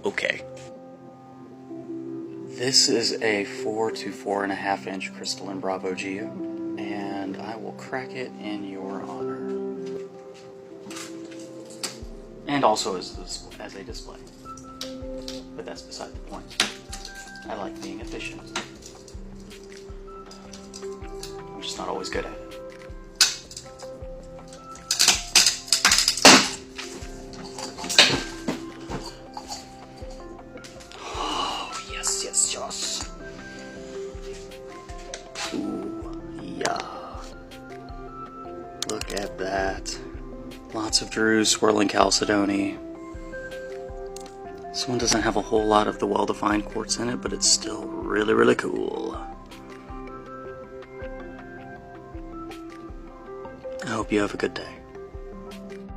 Okay. This is a 4 to 4.5 inch crystalline Bravo Geode, and I will crack it in your honor. And also as a display. But that's beside the point. I like being efficient. I'm just not always good at it. Oh, yes, yes, yes. Ooh, yeah. Look at that. Lots of Drew, swirling chalcedony. This one doesn't have a whole lot of the well-defined quartz in it, but it's still really, really cool. I hope you have a good day.